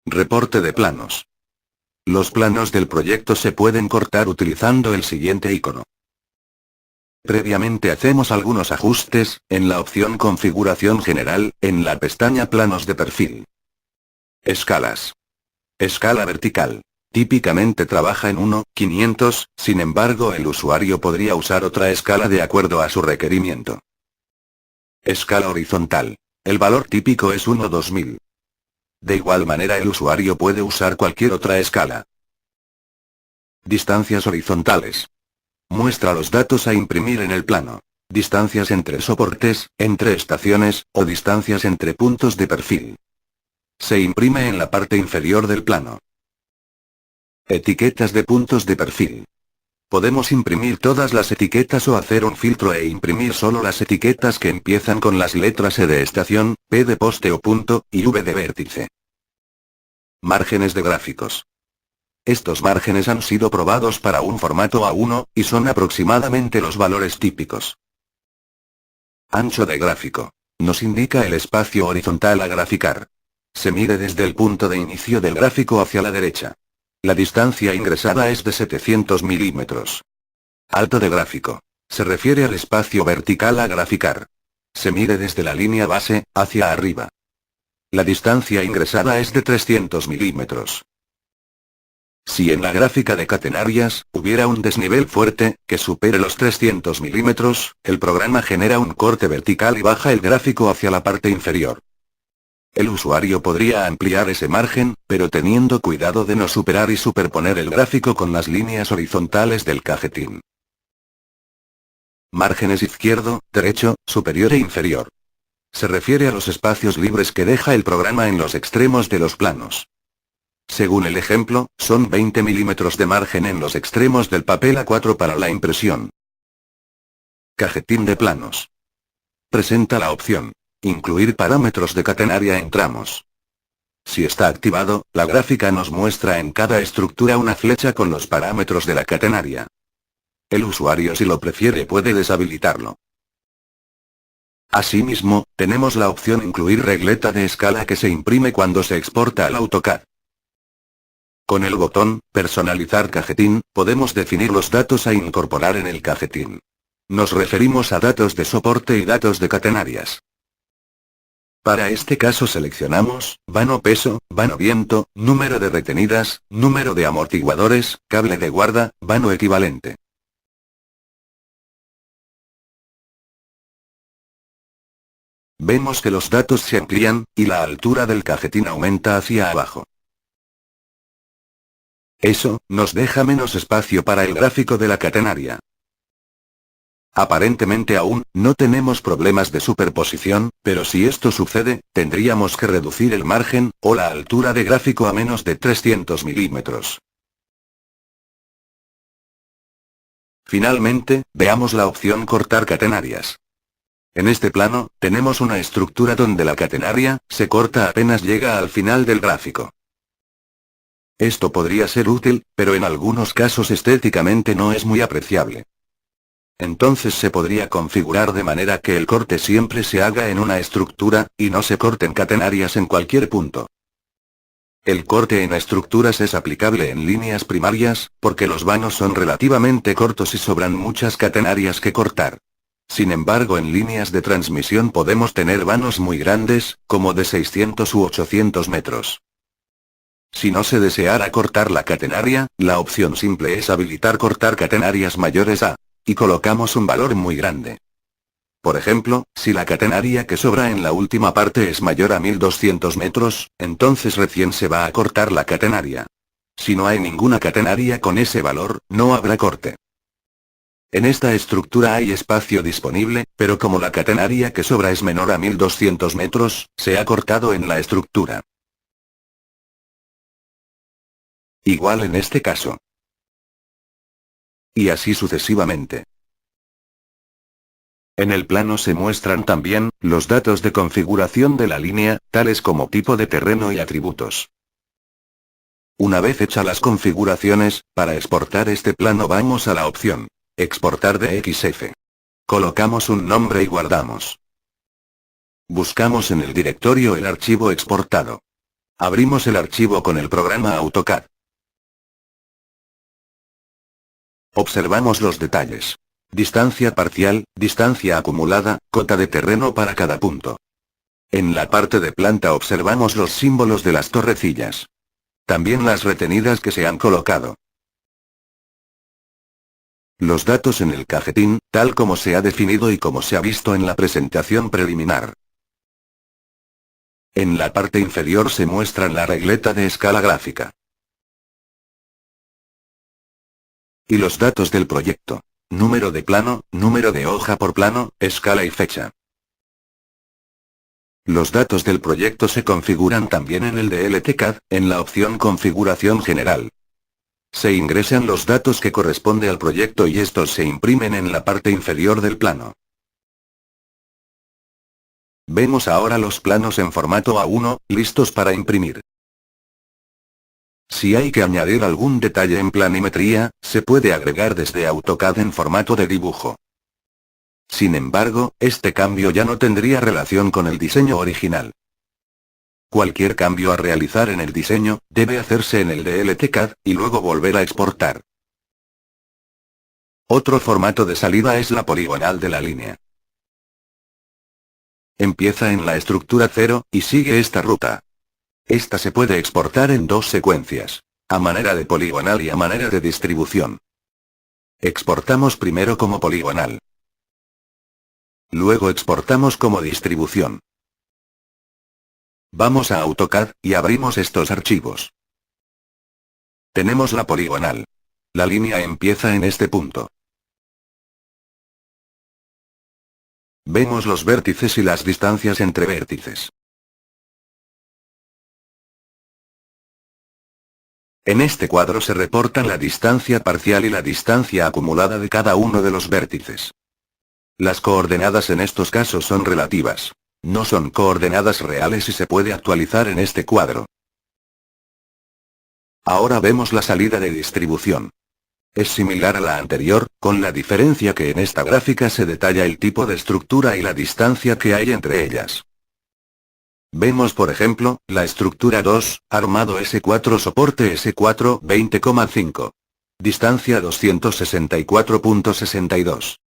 Reporte de planos. Los planos del proyecto se pueden cortar utilizando el siguiente icono. Previamente hacemos algunos ajustes, en la opción Configuración General, en la pestaña Planos de perfil. Escalas. Escala vertical. Típicamente trabaja en 1:500, sin embargo el usuario podría usar otra escala de acuerdo a su requerimiento. Escala horizontal. El valor típico es 1:2000. De igual manera el usuario puede usar cualquier otra escala. Distancias horizontales. Muestra los datos a imprimir en el plano. Distancias entre soportes, entre estaciones, o distancias entre puntos de perfil. Se imprime en la parte inferior del plano. Etiquetas de puntos de perfil. Podemos imprimir todas las etiquetas o hacer un filtro e imprimir solo las etiquetas que empiezan con las letras E de estación, P de poste o punto, y V de vértice. Márgenes de gráficos. Estos márgenes han sido probados para un formato A1, y son aproximadamente los valores típicos. Ancho de gráfico. Nos indica el espacio horizontal a graficar. Se mide desde el punto de inicio del gráfico hacia la derecha. La distancia ingresada es de 700 milímetros. Alto de gráfico. Se refiere al espacio vertical a graficar. Se mide desde la línea base, hacia arriba. La distancia ingresada es de 300 milímetros. Si en la gráfica de catenarias, hubiera un desnivel fuerte, que supere los 300 milímetros, el programa genera un corte vertical y baja el gráfico hacia la parte inferior. El usuario podría ampliar ese margen, pero teniendo cuidado de no superar y superponer el gráfico con las líneas horizontales del cajetín. Márgenes izquierdo, derecho, superior e inferior. Se refiere a los espacios libres que deja el programa en los extremos de los planos. Según el ejemplo, son 20 milímetros de margen en los extremos del papel A4 para la impresión. Cajetín de planos. Presenta la opción Incluir parámetros de catenaria en tramos. Si está activado, la gráfica nos muestra en cada estructura una flecha con los parámetros de la catenaria. El usuario, si lo prefiere, puede deshabilitarlo. Asimismo, tenemos la opción Incluir regleta de escala que se imprime cuando se exporta al AutoCAD. Con el botón Personalizar cajetín, podemos definir los datos a incorporar en el cajetín. Nos referimos a datos de soporte y datos de catenarias. Para este caso seleccionamos, vano peso, vano viento, número de retenidas, número de amortiguadores, cable de guarda, vano equivalente. Vemos que los datos se amplían, y la altura del cajetín aumenta hacia abajo. Eso, nos deja menos espacio para el gráfico de la catenaria. Aparentemente aún, no tenemos problemas de superposición, pero si esto sucede, tendríamos que reducir el margen, o la altura de gráfico a menos de 300 milímetros. Finalmente, veamos la opción Cortar catenarias. En este plano, tenemos una estructura donde la catenaria, se corta apenas llega al final del gráfico. Esto podría ser útil, pero en algunos casos estéticamente no es muy apreciable. Entonces se podría configurar de manera que el corte siempre se haga en una estructura, y no se corten catenarias en cualquier punto. El corte en estructuras es aplicable en líneas primarias, porque los vanos son relativamente cortos y sobran muchas catenarias que cortar. Sin embargo, en líneas de transmisión podemos tener vanos muy grandes, como de 600 u 800 metros. Si no se deseara cortar la catenaria, la opción simple es habilitar cortar catenarias mayores a, y colocamos un valor muy grande. Por ejemplo, si la catenaria que sobra en la última parte es mayor a 1200 metros, entonces recién se va a cortar la catenaria. Si no hay ninguna catenaria con ese valor, no habrá corte. En esta estructura hay espacio disponible, pero como la catenaria que sobra es menor a 1200 metros, se ha cortado en la estructura. Igual en este caso. Y así sucesivamente. En el plano se muestran también, los datos de configuración de la línea, tales como tipo de terreno y atributos. Una vez hechas las configuraciones, para exportar este plano vamos a la opción Exportar de XF. Colocamos un nombre y guardamos. Buscamos en el directorio el archivo exportado. Abrimos el archivo con el programa AutoCAD. Observamos los detalles. Distancia parcial, distancia acumulada, cota de terreno para cada punto. En la parte de planta observamos los símbolos de las torrecillas. También las retenidas que se han colocado. Los datos en el cajetín, tal como se ha definido y como se ha visto en la presentación preliminar. En la parte inferior se muestra la regleta de escala gráfica. Y los datos del proyecto. Número de plano, número de hoja por plano, escala y fecha. Los datos del proyecto se configuran también en el DLT-CAD, en la opción Configuración General. Se ingresan los datos que corresponde al proyecto y estos se imprimen en la parte inferior del plano. Vemos ahora los planos en formato A1, listos para imprimir. Si hay que añadir algún detalle en planimetría, se puede agregar desde AutoCAD en formato de dibujo. Sin embargo, este cambio ya no tendría relación con el diseño original. Cualquier cambio a realizar en el diseño, debe hacerse en el DLT-CAD, y luego volver a exportar. Otro formato de salida es la poligonal de la línea. Empieza en la estructura 0, y sigue esta ruta. Esta se puede exportar en dos secuencias, a manera de poligonal y a manera de distribución. Exportamos primero como poligonal. Luego exportamos como distribución. Vamos a AutoCAD, y abrimos estos archivos. Tenemos la poligonal. La línea empieza en este punto. Vemos los vértices y las distancias entre vértices. En este cuadro se reportan la distancia parcial y la distancia acumulada de cada uno de los vértices. Las coordenadas en estos casos son relativas. No son coordenadas reales y se puede actualizar en este cuadro. Ahora vemos la salida de distribución. Es similar a la anterior, con la diferencia que en esta gráfica se detalla el tipo de estructura y la distancia que hay entre ellas. Vemos por ejemplo, la estructura 2, armado S4 soporte S4, 20,5. Distancia 264.62.